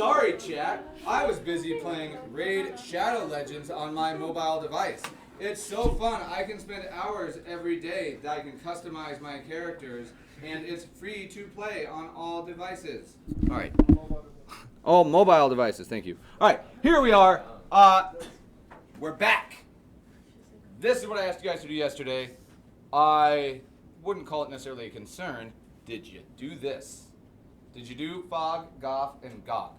Sorry, chat. I was busy playing Raid Shadow Legends on my mobile device. It's so fun. I can spend hours every day that I can customize my characters, and it's free to play on all devices. All right. All mobile devices. Thank you. All right. Here we are. We're back. This is what I asked you guys to do yesterday. I wouldn't call it necessarily a concern. Did you do this? Did you do Fog, Goth, and Gog?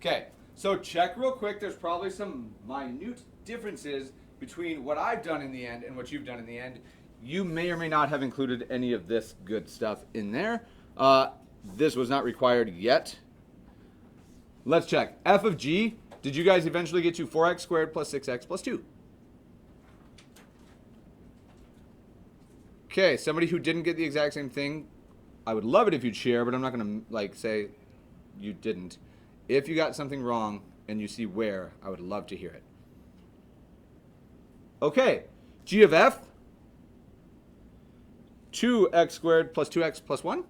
Okay, so check real quick. There's probably some minute differences between what I've done in the end and what you've done in the end. You may or may not have included any of this good stuff in there. This was not required yet. Let's check. F of G, did you guys eventually get to 4x squared plus 6x plus 2? Okay, somebody who didn't get the exact same thing, I would love it if you'd share, but I'm not going to say you didn't. If you got something wrong and you see where, I would love to hear it. Okay, G of F, 2x squared plus 2x plus 1.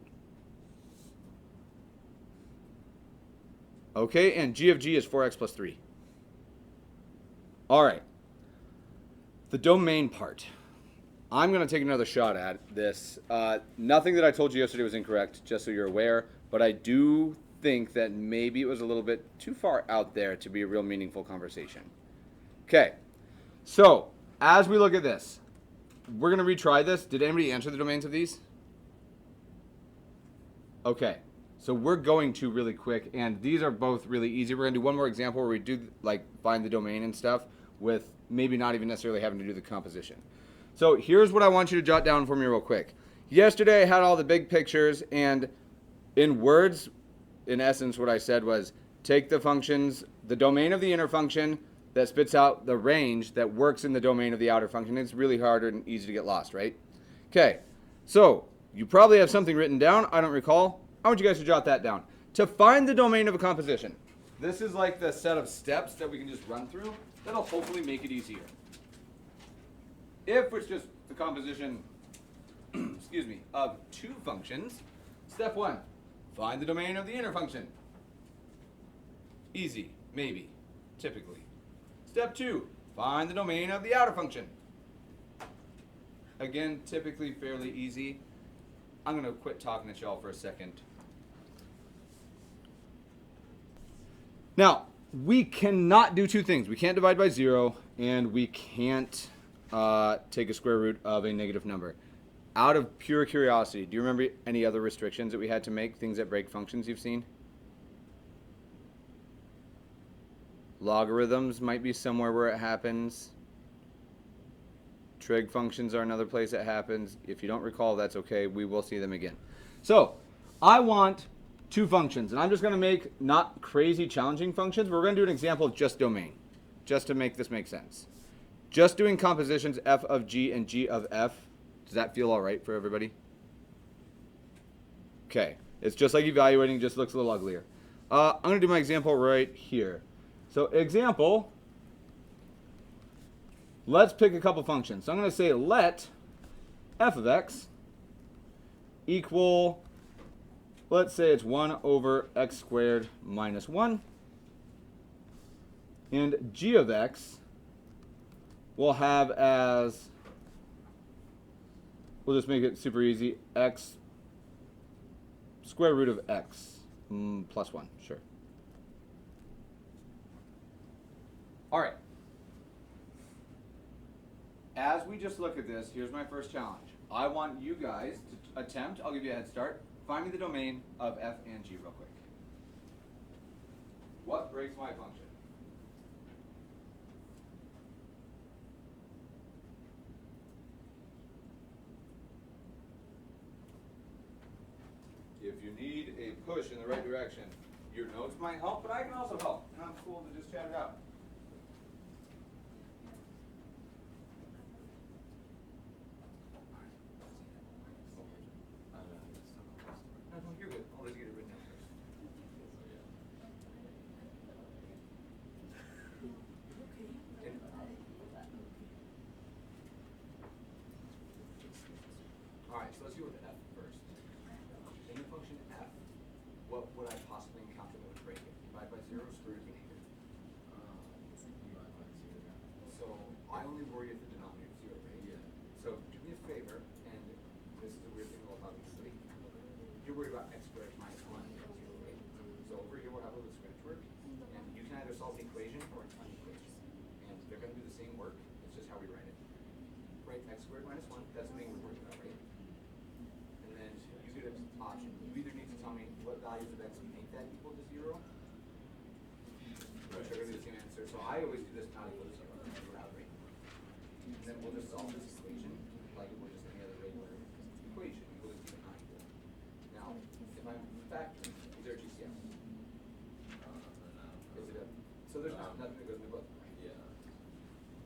Okay, and G of G is 4x plus 3. All right, the domain part. I'm going to take another shot at this. Nothing that I told you yesterday was incorrect, just so you're aware, but I do think that maybe it was a little bit too far out there to be a real meaningful conversation. Okay, so as we look at this, we're going to retry this. Did anybody answer the domains of these? Okay, so we're going to really quick, and these are both really easy. We're going to do one more example where we do find the domain and stuff with maybe not even necessarily having to do the composition. So here's what I want you to jot down for me real quick. Yesterday I had all the big pictures, and in words, in essence, what I said was take the functions, the domain of the inner function that spits out the range that works in the domain of the outer function. It's really hard and easy to get lost, right? Okay, so you probably have something written down. I don't recall. I want you guys to jot that down. To find the domain of a composition, this is like the set of steps that we can just run through. That'll hopefully make it easier. If it's just the composition, excuse me, of two functions, step one, find the domain of the inner function. Easy, maybe, typically. Step two, find the domain of the outer function. Again, typically fairly easy. I'm going to quit talking at y'all for a second. Now, we cannot do two things. We can't divide by 0, and we can't take a square root of a negative number. Out of pure curiosity, do you remember any other restrictions that we had to make, things that break functions you've seen? Logarithms might be somewhere where it happens. Trig functions are another place it happens. If you don't recall, that's okay. We will see them again. So I want two functions, and I'm just going to make not crazy challenging functions, but we're going to do an example of just domain, just to make this make sense. Just doing compositions f of g and g of f, does that feel all right for everybody? Okay, it's just like evaluating, just looks a little uglier. I'm going to do my example right here. So example, let's pick a couple functions. So I'm going to say let f of x equal, let's say it's 1 over x squared minus 1. And g of x we'll have as, we'll just make it super easy, x square root of x plus 1, sure. All right. As we just look at this, here's my first challenge. I want you guys to attempt, I'll give you a head start, find me the domain of f and g real quick. What breaks my function? If you need a push in the right direction, your notes might help, but I can also help, and I'm cool to just chat it out. You're good. I'll let you get it written down first. All right, so let's go with f first. In the function f, what would I possibly encounter that would break 0 squared is negative? So I only worry if the denominator is 0, right? Yeah. So do me a favor, and this is a weird thing about obviously. You're worried about x squared minus 1 equals 0, right? So over here we'll have a little scratch work, and you can either solve the equation or an unequation. And they're going to do the same work, it's just how we write it. Write x squared minus 1, that's the thing we're worried about, right? And then you get an option. You either need to tell me what values of x make that equal to 0, which are going to be the same answer. So I always do this not equal to 0, right? And then we'll just solve this equation like it would just any other regular equation. Equal is even not equal. Now, if I'm factoring, is there a GCF? Is it a, so there's nothing that goes in the book, right? Yeah.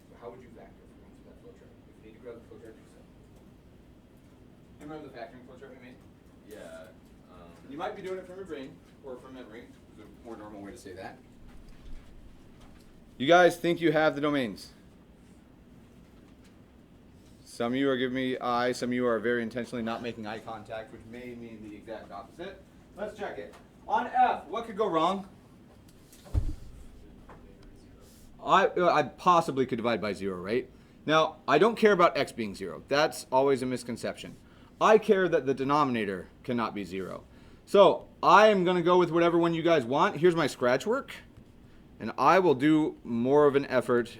So how would you factor if we're going through that flowchart? If you need to grab the flowchart, do so. You remember the factoring flowchart we made? Yeah. You might be doing it from your brain or from memory. There's a more normal way to say that. You guys think you have the domains? Some of you are giving me eye, some of you are very intentionally not making eye contact, which may mean the exact opposite. Let's check it. On F, what could go wrong? I possibly could divide by 0, right? Now, I don't care about x being 0. That's always a misconception. I care that the denominator cannot be 0. So I am going to go with whatever one you guys want. Here's my scratch work. And I will do more of an effort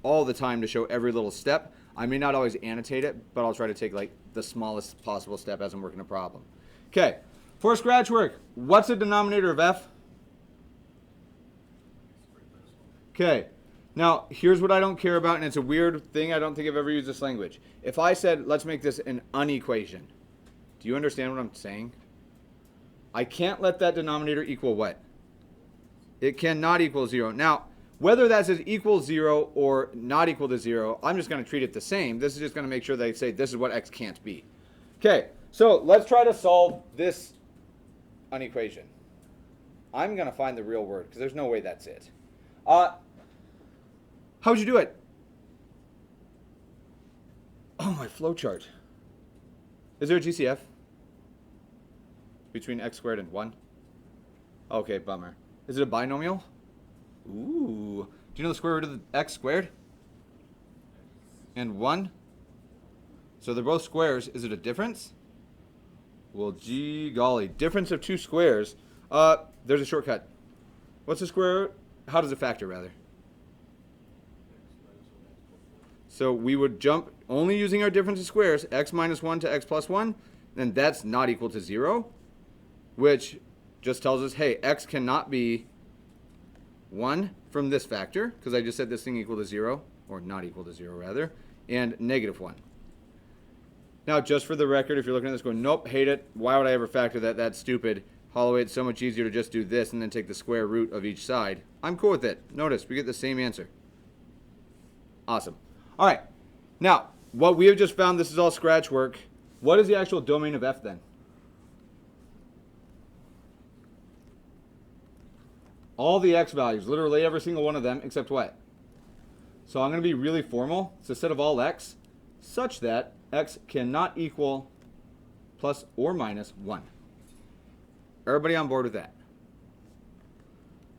all the time to show every little step. I may not always annotate it, but I'll try to take like the smallest possible step as I'm working a problem. Okay, for scratch work, what's the denominator of f? Okay, now here's what I don't care about, and it's a weird thing. I don't think I've ever used this language. If I said, let's make this an unequation, do you understand what I'm saying? I can't let that denominator equal what? It cannot equal 0. Now, whether that says equal 0 or not equal to 0, I'm just going to treat it the same. This is just going to make sure they say this is what x can't be. Okay, so let's try to solve this unequation. I'm going to find the real word because there's no way that's it. How would you do it? Oh, my flowchart. Is there a GCF between x squared and 1? Okay, bummer. Is it a binomial? Ooh. Do you know the square root of the x squared? And 1? So they're both squares. Is it a difference? Well, gee golly. Difference of 2 squares. There's a shortcut. What's the square root? How does it factor, rather? So we would jump only using our difference of squares, x minus 1 to x plus 1, then that's not equal to 0, which just tells us, hey, x cannot be 1 from this factor, because I just said this thing equal to 0, or not equal to 0 rather, and negative 1. Now, just for the record, if you're looking at this going, nope, hate it, why would I ever factor that? That's stupid. Holloway, it's so much easier to just do this and then take the square root of each side. I'm cool with it. Notice, we get the same answer. Awesome. All right. Now, what we have just found, this is all scratch work. What is the actual domain of f then? All the x values, literally every single one of them, except what? So I'm going to be really formal. It's a set of all x such that x cannot equal plus or minus 1. Everybody on board with that?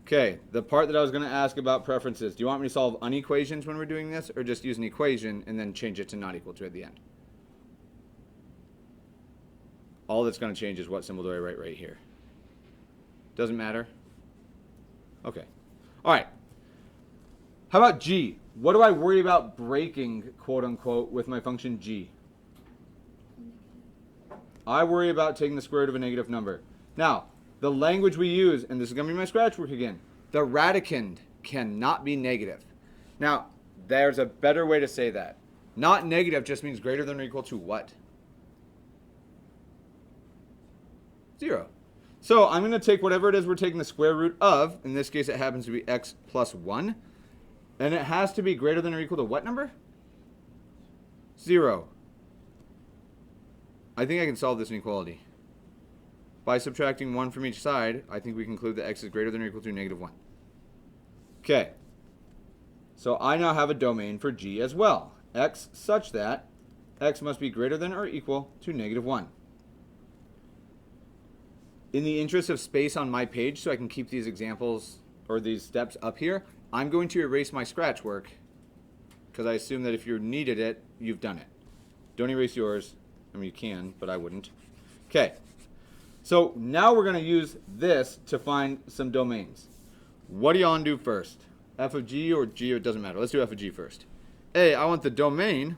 Okay, the part that I was going to ask about preferences. Do you want me to solve unequations when we're doing this, or just use an equation and then change it to not equal to at the end? All that's going to change is what symbol do I write right here. Doesn't matter? Okay. All right. How about g? What do I worry about breaking, quote unquote, with my function g? I worry about taking the square root of a negative number. Now, the language we use, and this is going to be my scratch work again, the radicand cannot be negative. Now, there's a better way to say that. Not negative just means greater than or equal to what? 0. So I'm going to take whatever it is we're taking the square root of. In this case, it happens to be x plus 1. And it has to be greater than or equal to what number? 0. I think I can solve this inequality. By subtracting 1 from each side, I think we conclude that x is greater than or equal to negative 1. Okay. So I now have a domain for g as well. X such that x must be greater than or equal to negative 1. In the interest of space on my page, so I can keep these examples or these steps up here, I'm going to erase my scratch work because I assume that if you needed it, you've done it. Don't erase yours. I mean, you can, but I wouldn't. Okay. So now we're going to use this to find some domains. What do you want to do first? F of g or g, it doesn't matter. Let's do f of g first. A, I want the domain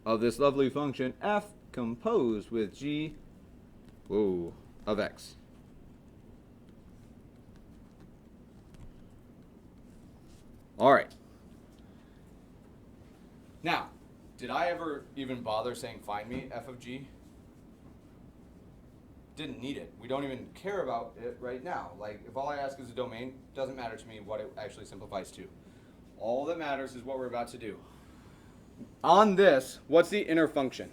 of this lovely function f composed with g of x. All right. Now, did I ever even bother saying find me f of g? Didn't need it. We don't even care about it right now. Like, if all I ask is a domain, doesn't matter to me what it actually simplifies to. All that matters is what we're about to do. On this, what's the inner function?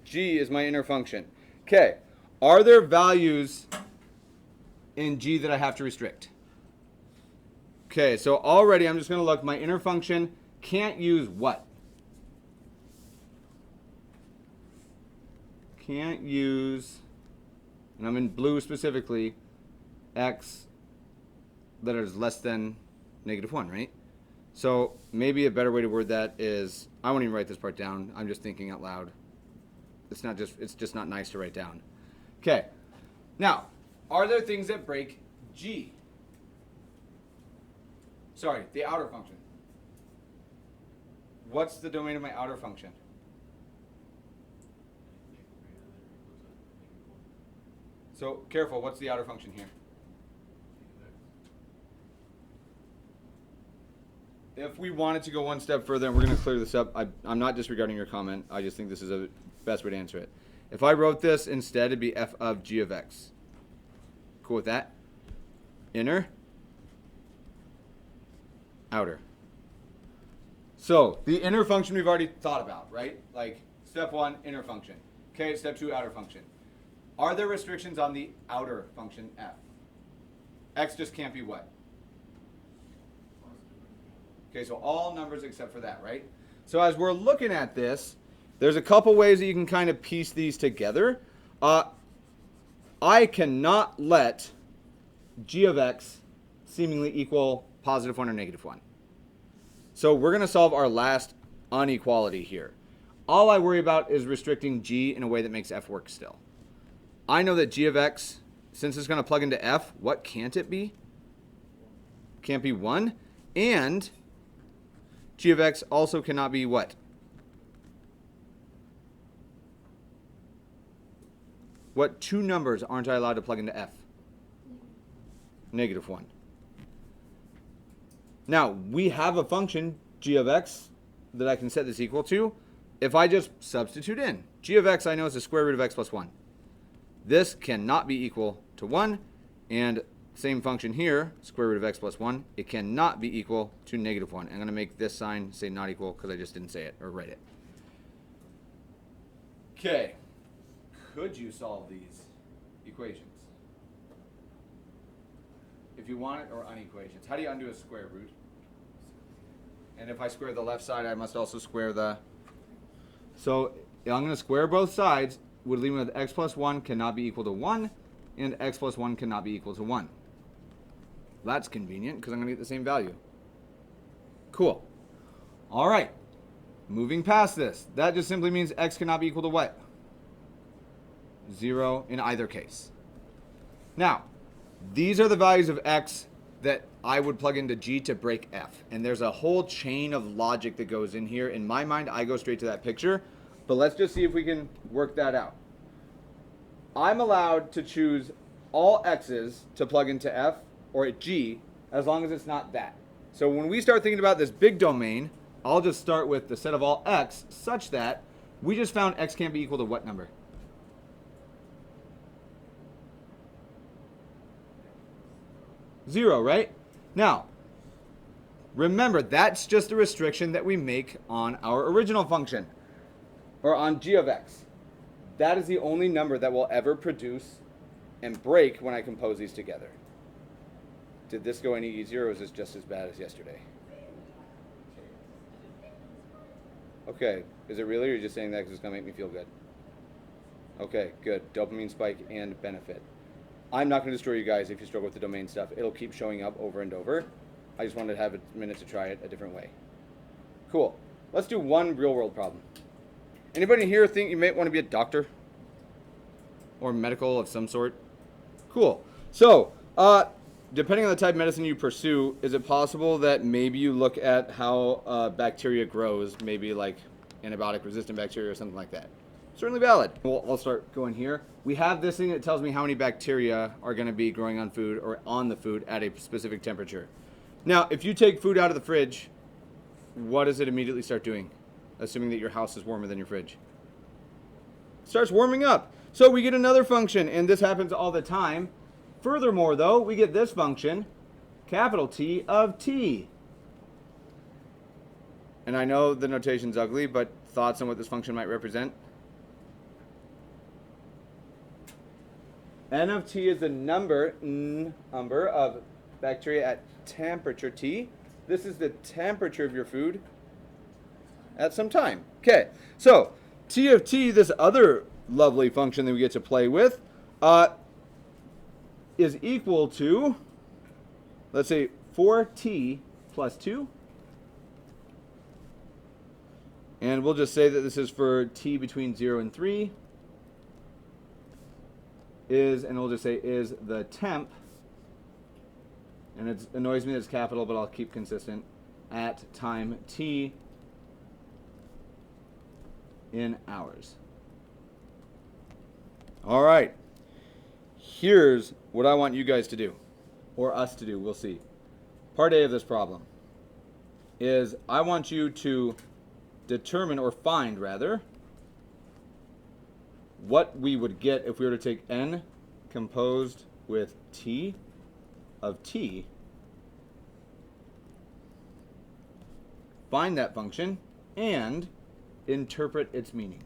G is my inner function. Okay, are there values in G that I have to restrict? Okay, so already I'm just going to look. My inner function can't use what? Can't use, and I'm in blue specifically, x that is less than -1, right? So maybe a better way to word that is, I won't even write this part down. I'm just thinking out loud. It's just not nice to write down. Okay. Now, are there things that break G? Sorry, the outer function. What's the domain of my outer function? So careful, what's the outer function here? If we wanted to go one step further, and we're going to clear this up, I'm not disregarding your comment. I just think this is the best way to answer it. If I wrote this instead, it'd be f of g of x. Cool with that? Inner, outer. So the inner function we've already thought about, right? Like step 1, inner function. Okay, step 2, outer function. Are there restrictions on the outer function f? X just can't be what? Okay, so all numbers except for that, right? So as we're looking at this, there's a couple ways that you can kind of piece these together. I cannot let g of x seemingly equal +1 or -1. So we're going to solve our last inequality here. All I worry about is restricting g in a way that makes f work still. I know that g of x, since it's going to plug into f, what can't it be? Can't be 1. And g of x also cannot be what? What two numbers aren't I allowed to plug into f? -1. Now, we have a function, g of x, that I can set this equal to. If I just substitute in, g of x I know is the square root of x plus 1. This cannot be equal to 1, and same function here, square root of x plus 1, it cannot be equal to -1. I'm going to make this sign say not equal because I just didn't say it or write it. Okay. Could you solve these equations? If you want it, or unequations. How do you undo a square root? And if I square the left side, I must also square the... So I'm going to square both sides, would leave me with x plus 1 cannot be equal to 1, and x plus 1 cannot be equal to 1. That's convenient because I'm going to get the same value. Cool. All right. Moving past this. That just simply means x cannot be equal to what? 0 in either case. Now, these are the values of x that I would plug into g to break f. And there's a whole chain of logic that goes in here. In my mind, I go straight to that picture. But let's just see if we can work that out. I'm allowed to choose all x's to plug into f or at g as long as it's not that. So when we start thinking about this big domain, I'll just start with the set of all x such that we just found x can't be equal to what number? 0, right? Now, remember, that's just a restriction that we make on our original function, or on g of x. That is the only number that will ever produce and break when I compose these together. Did this go any easier, or was this just as bad as yesterday? Okay, is it really, or are you just saying that because it's going to make me feel good? Okay, good. Dopamine spike and benefit. I'm not going to destroy you guys if you struggle with the domain stuff. It'll keep showing up over and over. I just wanted to have a minute to try it a different way. Cool. Let's do one real world problem. Anybody here think you might want to be a doctor? Or medical of some sort? Cool. So, depending on the type of medicine you pursue, is it possible that maybe you look at how bacteria grows, maybe like antibiotic resistant bacteria or something like that? Certainly valid. Well, I'll start going here. We have this thing that tells me how many bacteria are going to be growing on food or on the food at a specific temperature. Now, if you take food out of the fridge, what does it immediately start doing? Assuming that your house is warmer than your fridge. It starts warming up. So we get another function, and this happens all the time. Furthermore, though, we get this function, capital T of T. And I know the notation's ugly, but thoughts on what this function might represent? N of T is the number of bacteria at temperature T. This is the temperature of your food at some time. Okay, so T of T, this other lovely function that we get to play with, is equal to, let's say, 4T plus 2. And we'll just say that this is for T between 0 and 3. And we'll just say is the temp, and it annoys me that it's capital, but I'll keep consistent, at time T in hours. All right. Here's what I want you guys to do, or us to do, we'll see. Part A of this problem is I want you to determine, or find rather, what we would get if we were to take N composed with T of T, find that function, and interpret its meaning.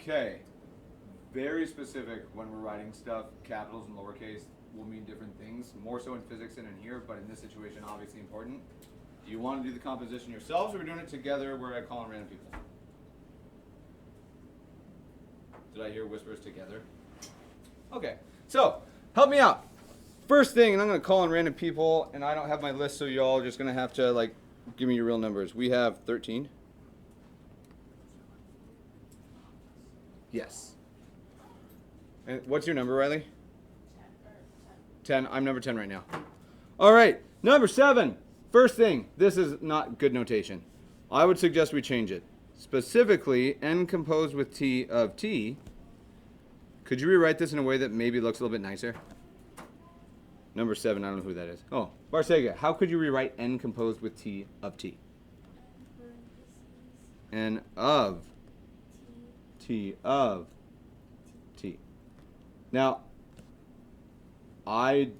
Okay, very specific when we're writing stuff. Capitals and lowercase will mean different things, more so in physics than in here, but in this situation, obviously important. Do you want to do the composition yourselves, or are we doing it together where I call on random people? Did I hear whispers together? Okay, so help me out. First thing, and I'm going to call on random people, and I don't have my list, so y'all are just going to have to like give me your real numbers. We have 13. Yes. And what's your number, Riley? 10. I'm number 10 right now. All right, number 7. First thing, this is not good notation. I would suggest we change it. Specifically, N composed with T of T. Could you rewrite this in a way that maybe looks a little bit nicer? Number 7, I don't know who that is. Oh, Barsega, how could you rewrite N composed with T of T? N of T of T. Now, I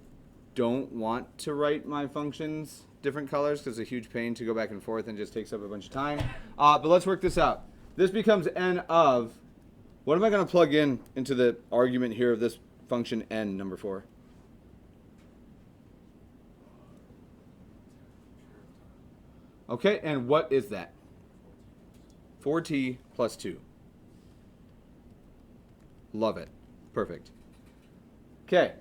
don't want to write my functions different colors because it's a huge pain to go back and forth and just takes up a bunch of time. But let's work this out. This becomes N of, what am I going to plug in into the argument here of this function N, number 4? Okay, and what is that? 4T plus 2. Love it. Perfect. Okay.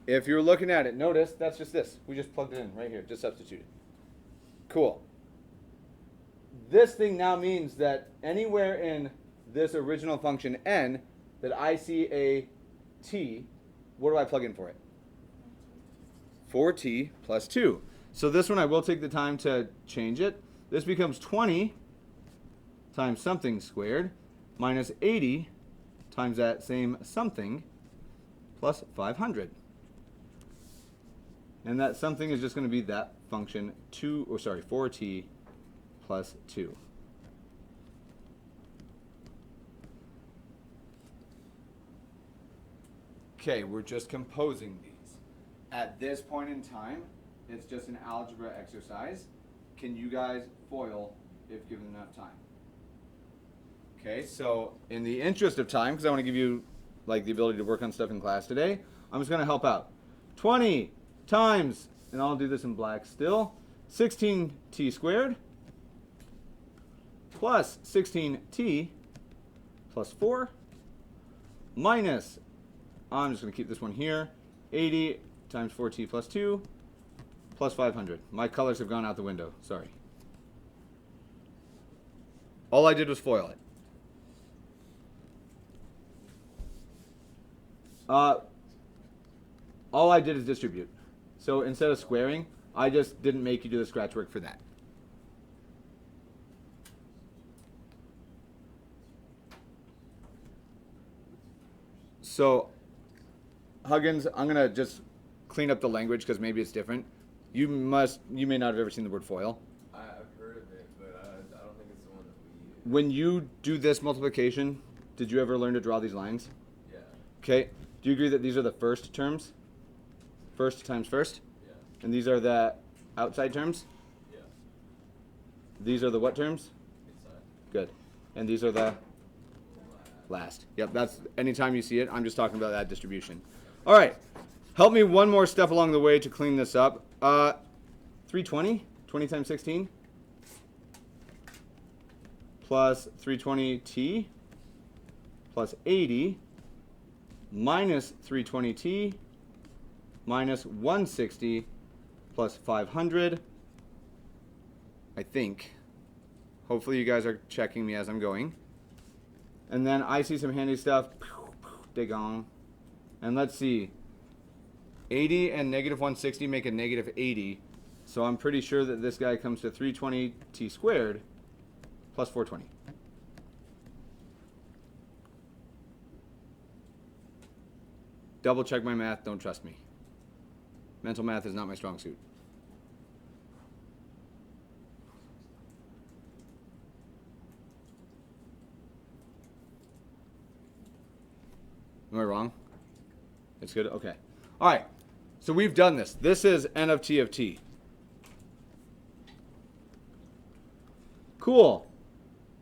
If you're looking at it, notice that's just this. We just plugged it in right here, just substituted. Cool. This thing now means that anywhere in this original function N that I see a T, what do I plug in for it? 4T plus 2. So this one I will take the time to change it. This becomes 20 times something squared minus 80 times that same something plus 500. And that something is just going to be that function 4T plus 2. Okay, we're just composing these. At this point in time, it's just an algebra exercise. Can you guys FOIL if given enough time? Okay, so in the interest of time, because I want to give you like the ability to work on stuff in class today, I'm just going to help out. 20 times, and I'll do this in black still, 16t squared plus 16t plus 4 minus, I'm just going to keep this one here, 80 times 4t plus 2 plus 500. My colors have gone out the window. Sorry. All I did was FOIL it. All I did is distribute. So instead of squaring, I just didn't make you do the scratch work for that. So, Huggins, I'm going to just clean up the language because maybe it's different. You may not have ever seen the word FOIL. I've heard of it, but I don't think it's the one that we use. When you do this multiplication, did you ever learn to draw these lines? Yeah. Okay. Do you agree that these are the first terms? First times first? Yeah. And these are the outside terms? Yeah. These are the what terms? Inside. Good. And these are the last. Yep, that's anytime you see it, I'm just talking about that distribution. All right. Help me one more step along the way to clean this up. 320, 20 times 16, plus 320t, plus 80, minus 320t, minus 160, plus 500, I think. Hopefully you guys are checking me as I'm going. And then I see some handy stuff. Degong. And let's see. 80 and negative 160 make a negative 80. So I'm pretty sure that this guy comes to 320t squared plus 420. Double check my math. Don't trust me. Mental math is not my strong suit. Am I wrong? It's good? Okay. All right. So we've done this. This is n of t. Cool.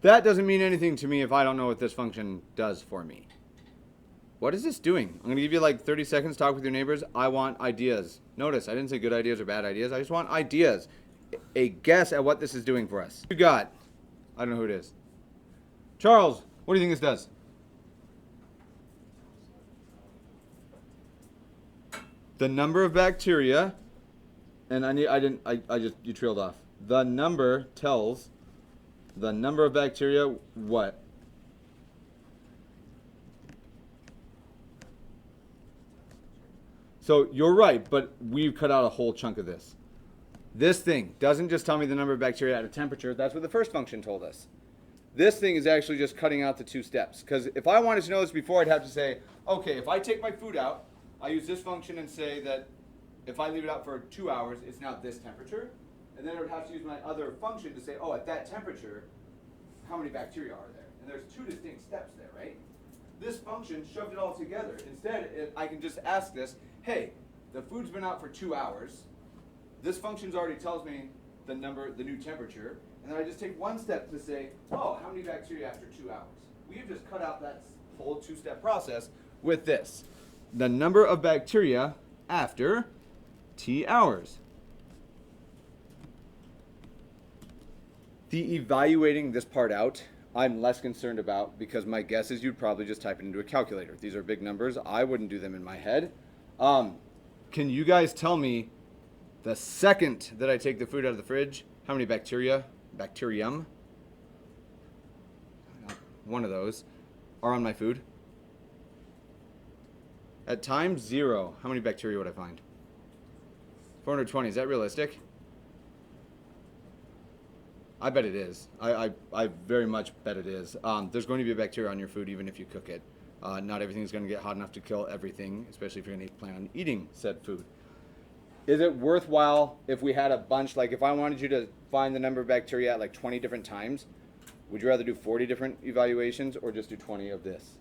That doesn't mean anything to me if I don't know what this function does for me. What is this doing? I'm going to give you like 30 seconds. Talk with your neighbors. I want ideas. Notice, I didn't say good ideas or bad ideas. I just want ideas. A guess at what this is doing for us. You got? I don't know who it is. Charles, what do you think this does? The number of bacteria, and you trailed off. The number tells the number of bacteria what? So you're right, but we've cut out a whole chunk of this. This thing doesn't just tell me the number of bacteria at a temperature. That's what the first function told us. This thing is actually just cutting out the two steps. Because if I wanted to know this before, I'd have to say, okay, if I take my food out, I use this function and say that if I leave it out for 2 hours, it's now this temperature. And then I would have to use my other function to say, oh, at that temperature, how many bacteria are there? And there's two distinct steps there, right? This function shoved it all together. Instead, I can just ask this, hey, the food's been out for 2 hours. This function already tells me the new temperature. And then I just take one step to say, oh, how many bacteria after 2 hours? We've just cut out that whole two-step process with this. The number of bacteria after t hours. The evaluating this part out, I'm less concerned about because my guess is you'd probably just type it into a calculator. These are big numbers. I wouldn't do them in my head. Can you guys tell me the second that I take the food out of the fridge, how many bacterium, one of those, are on my food? At time 0, how many bacteria would I find? 420, is that realistic? I bet it is. I very much bet it is. There's going to be a bacteria on your food even if you cook it. Not everything is going to get hot enough to kill everything, especially if you're going to plan on eating said food. Is it worthwhile if we had a bunch, like if I wanted you to find the number of bacteria at like 20 different times, would you rather do 40 different evaluations or just do 20 of this?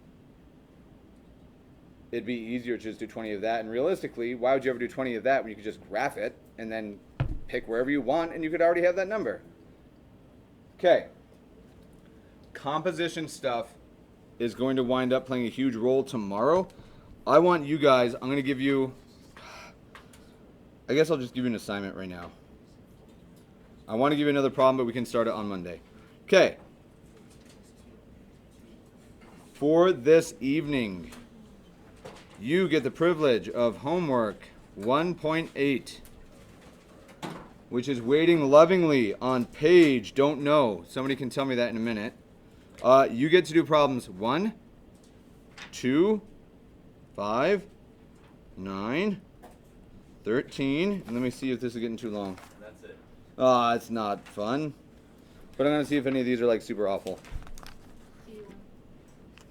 It'd be easier to just do 20 of that. And realistically, why would you ever do 20 of that when you could just graph it and then pick wherever you want and you could already have that number? Okay. Composition stuff is going to wind up playing a huge role tomorrow. I want you guys, I'm going to give you, I guess I'll just give you an assignment right now. I want to give you another problem, but we can start it on Monday. Okay. For this evening, you get the privilege of homework 1.8, which is waiting lovingly on page don't know. Somebody can tell me that in a minute. You get to do problems 1, 2, 5, 9, 13, and let me see if this is getting too long. That's it. It's not fun. But I'm going to see if any of these are like super awful. 81.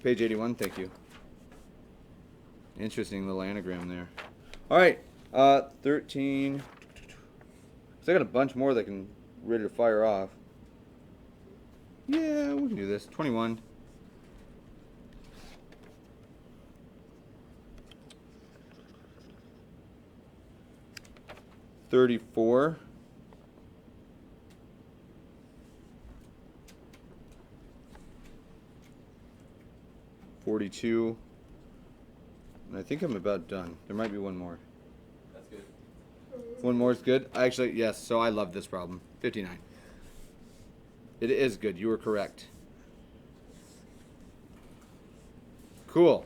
Page 81, thank you. Interesting little anagram there. All right, 13. So I got a bunch more that can ready to fire off. Yeah, we can do this. 21. 34. 42. And I think I'm about done. There might be one more. That's good. One more is good? Actually, yes, so I love this problem. 59. It is good. You were correct. Cool.